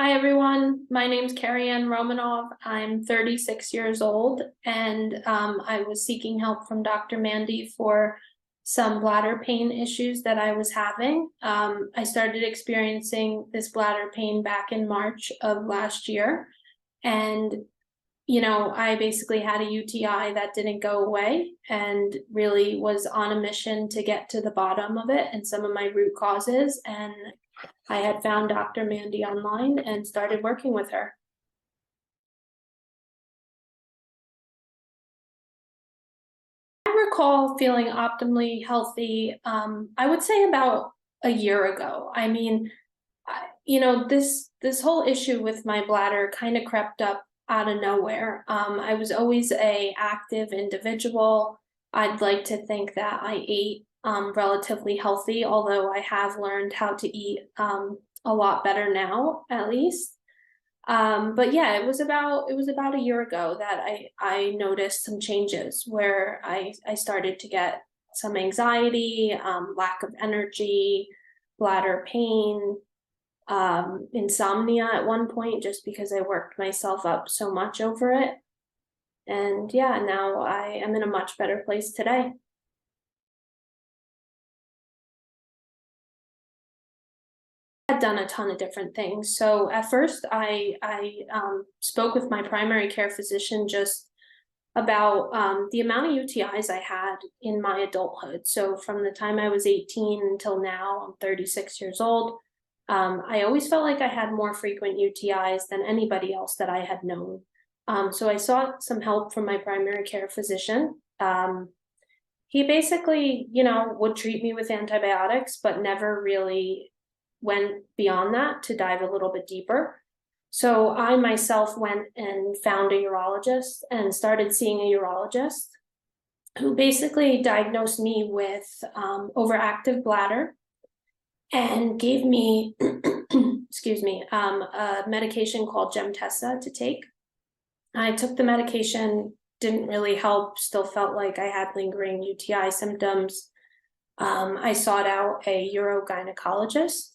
Hi, everyone. My name's Carrie Romanov. I'm 36 years old, and I was seeking help from Dr. Mandy for some bladder pain issues that I was having. I started experiencing this bladder pain back in March of last year, and I basically had a UTI that didn't go away and really was on a mission to get to the bottom of it and some of my root causes. And I had found Dr. Mandy online and started working with her. I recall feeling optimally healthy, I would say about a year ago. I mean, this whole issue with my bladder kind of crept up out of nowhere. I was always a active individual. I'd like to think that I ate relatively healthy, although I have learned how to eat a lot better now, at least. But yeah, it was about a year ago that I noticed some changes where I started to get some anxiety, lack of energy, bladder pain, insomnia at one point, just because I worked myself up so much over it. And yeah, now I am in a much better place today. Had done a ton of different things. So at first I spoke with my primary care physician just about the amount of UTIs I had in my adulthood. So from the time I was 18 until now, I'm 36 years old. I always felt like I had more frequent UTIs than anybody else that I had known. So I sought some help from my primary care physician. He basically, would treat me with antibiotics, but never really went beyond that to dive a little bit deeper. So I myself went and found a urologist and started seeing a urologist who basically diagnosed me with overactive bladder and gave me, excuse me, a medication called Gemtesa to take. I took the medication, didn't really help, still felt like I had lingering UTI symptoms. I sought out a urogynecologist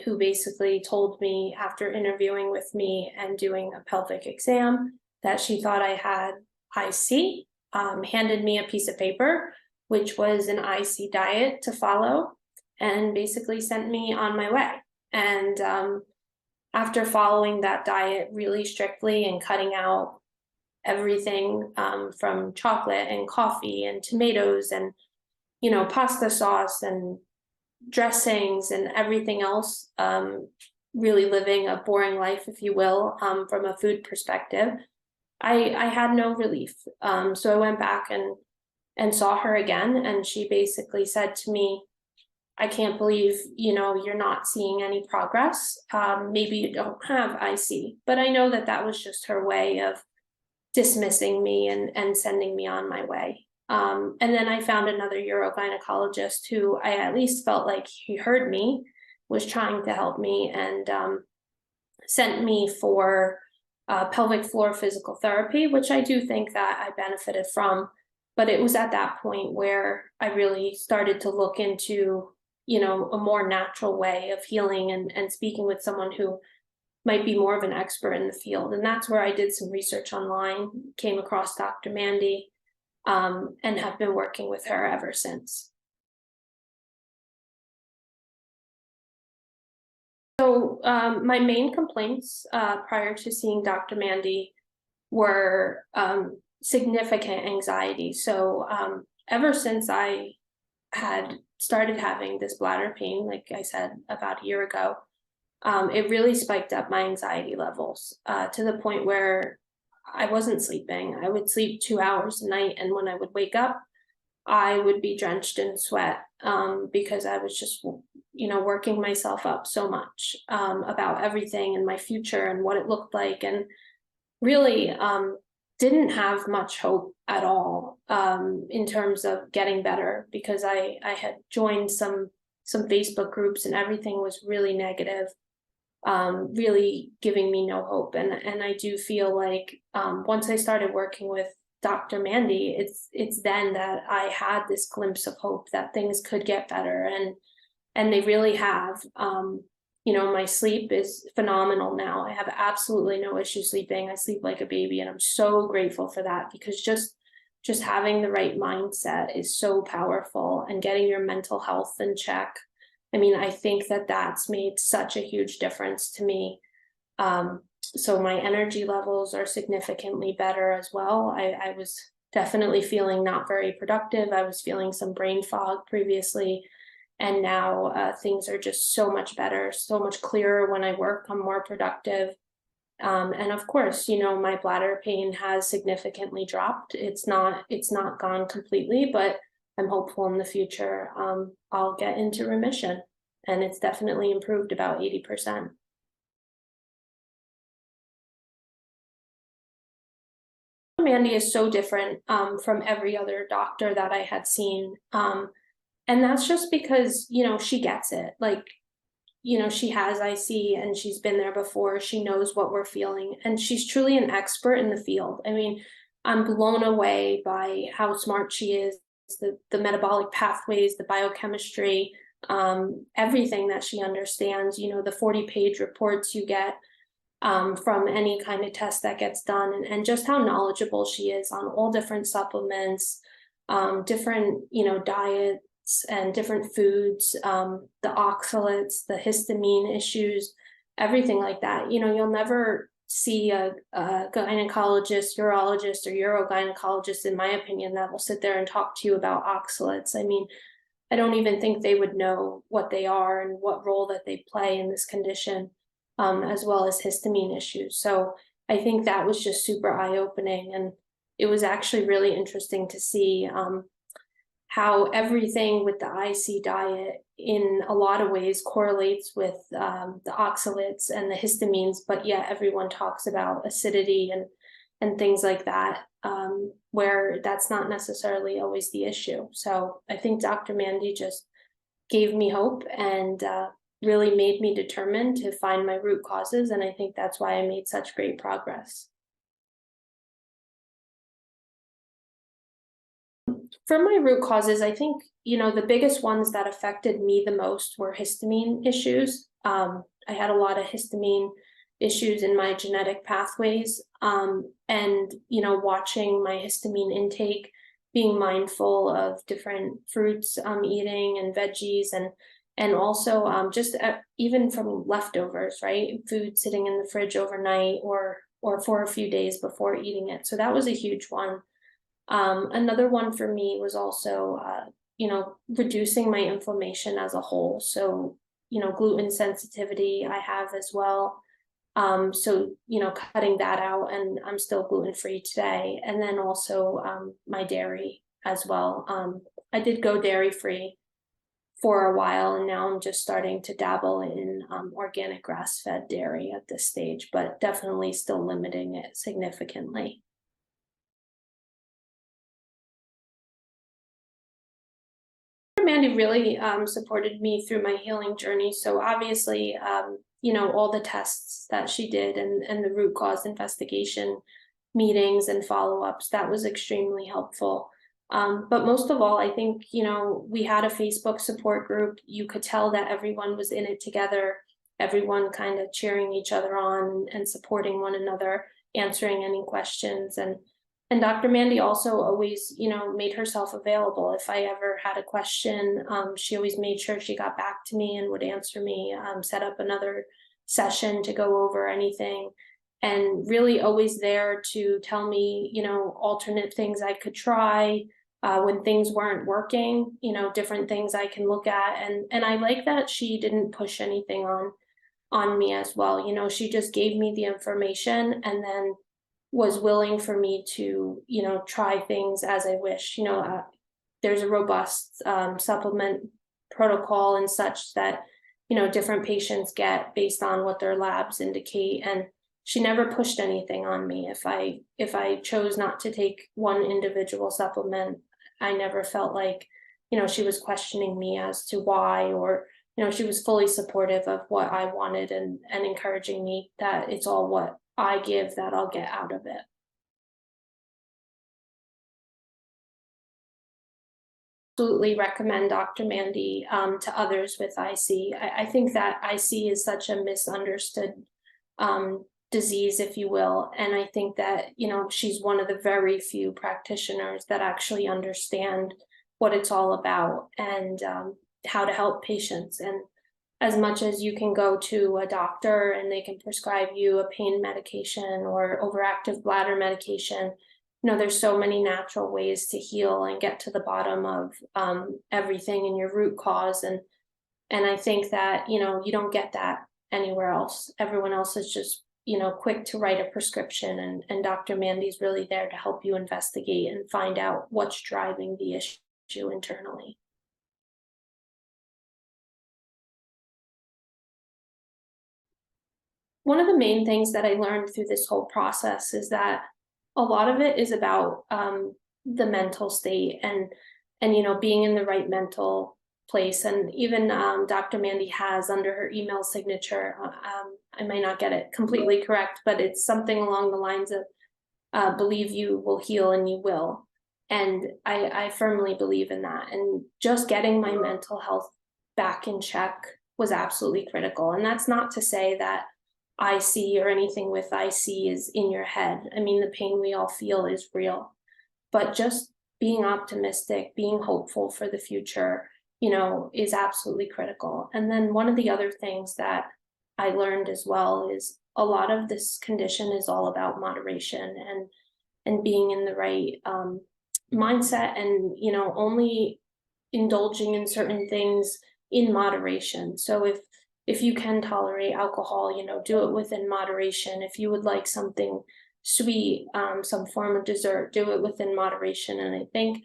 who basically told me after interviewing with me and doing a pelvic exam that she thought I had IC, handed me a piece of paper, which was an IC diet to follow, and basically sent me on my way. And after following that diet really strictly and cutting out everything from chocolate and coffee and tomatoes and, pasta sauce and dressings and everything else, really living a boring life, if you will, from a food perspective, I had no relief. So I went back and saw her again, and she basically said to me, I can't believe, you're not seeing any progress. Maybe you don't have IC, but I know that that was just her way of dismissing me and sending me on my way. And then I found another urogynecologist who I at least felt like he heard me, was trying to help me, and sent me for pelvic floor physical therapy, which I do think that I benefited from. But it was at that point where I really started to look into, a more natural way of healing and speaking with someone who might be more of an expert in the field. And that's where I did some research online, came across Dr. Mandy, and have been working with her ever since. So my main complaints prior to seeing Dr. Mandy were significant anxiety. So ever since I had started having this bladder pain, like I said, about a year ago, it really spiked up my anxiety levels to the point where I wasn't sleeping. I would sleep 2 hours a night, and when I would wake up, I would be drenched in sweat because I was just, working myself up so much about everything and my future and what it looked like, and really didn't have much hope at all in terms of getting better, because I had joined some Facebook groups and everything was really negative. Really giving me no hope. And I do feel like once I started working with Dr. Mandy, it's then that I had this glimpse of hope that things could get better, and they really have. My sleep is phenomenal now. I have absolutely no issue sleeping. I sleep like a baby, and I'm so grateful for that, because just having the right mindset is so powerful, and getting your mental health in check. I mean, I think that that's made such a huge difference to me. So my energy levels are significantly better as well. I was definitely feeling not very productive. I was feeling some brain fog previously, and now things are just so much better, so much clearer. When I work, I'm more productive. And of course, my bladder pain has significantly dropped. It's not gone completely, but I'm hopeful in the future I'll get into remission, and it's definitely improved about 80%. Mandy is so different from every other doctor that I had seen. And that's just because, she gets it. Like, she has IC and she's been there before. She knows what we're feeling, and she's truly an expert in the field. I mean, I'm blown away by how smart she is, the metabolic pathways, the biochemistry, everything that she understands, the 40-page reports you get from any kind of test that gets done, and just how knowledgeable she is on all different supplements, different, diets and different foods, the oxalates, the histamine issues, everything like that. You'll never see a gynecologist, urologist, or urogynecologist, in my opinion, that will sit there and talk to you about oxalates. I mean, I don't even think they would know what they are and what role that they play in this condition, as well as histamine issues. So I think that was just super eye-opening, and it was actually really interesting to see how everything with the IC diet in a lot of ways correlates with the oxalates and the histamines, but yet everyone talks about acidity and things like that, where that's not necessarily always the issue. So I think Dr. Mandy just gave me hope, and really made me determined to find my root causes, and I think that's why I made such great progress. For my root causes, I think, the biggest ones that affected me the most were histamine issues. I had a lot of histamine issues in my genetic pathways, and, watching my histamine intake, being mindful of different fruits I'm eating and veggies, and also just even from leftovers, right? Food sitting in the fridge overnight, or for a few days before eating it. So that was a huge one. Another one for me was also, reducing my inflammation as a whole. So, gluten sensitivity I have as well. So, cutting that out, and I'm still gluten-free today. And then also my dairy as well. I did go dairy-free for a while, and now I'm just starting to dabble in organic grass-fed dairy at this stage, but definitely still limiting it significantly. Mandy really supported me through my healing journey. So obviously, all the tests that she did, and the root cause investigation meetings and follow-ups, that was extremely helpful. But most of all, I think, we had a Facebook support group. You could tell that everyone was in it together, everyone kind of cheering each other on and supporting one another, answering any questions. And Dr. Mandy also always, made herself available. If I ever had a question, she always made sure she got back to me and would answer me, set up another session to go over anything, and really always there to tell me, alternate things I could try, when things weren't working, different things I can look at. And I like that she didn't push anything on me as well. She just gave me the information, and then was willing for me to, try things as I wish. There's a robust supplement protocol and such that, different patients get based on what their labs indicate. And she never pushed anything on me. If I chose not to take one individual supplement, I never felt like, she was questioning me as to why, or, she was fully supportive of what I wanted, and encouraging me that it's all what I give that I'll get out of it. absolutely recommend Dr. Mandy to others with IC. I think that IC is such a misunderstood disease, if you will. And I think that, she's one of the very few practitioners that actually understand what it's all about and how to help patients. And as much as you can go to a doctor and they can prescribe you a pain medication or overactive bladder medication, there's so many natural ways to heal and get to the bottom of everything in your root cause. And I think that, you don't get that anywhere else. Everyone else is just, quick to write a prescription, and Dr. Mandy's really there to help you investigate and find out what's driving the issue internally. One of the main things that I learned through this whole process is that a lot of it is about the mental state and being in the right mental place. And even Dr. Mandy has under her email signature, I might not get it completely correct, but it's something along the lines of believe you will heal and you will. And I firmly believe in that. And just getting my mental health back in check was absolutely critical. And that's not to say that IC or anything with IC is in your head. I mean, the pain we all feel is real, but just being optimistic, being hopeful for the future, is absolutely critical. And then one of the other things that I learned as well is a lot of this condition is all about moderation and being in the right mindset and, only indulging in certain things in moderation. So if you can tolerate alcohol, do it within moderation. If you would like something sweet, some form of dessert, do it within moderation. And I think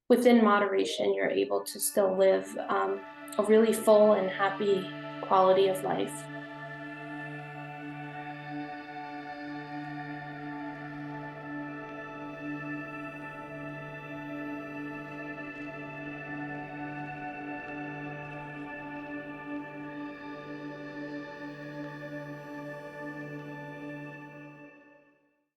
within moderation, you're able to still live a really full and happy quality of life.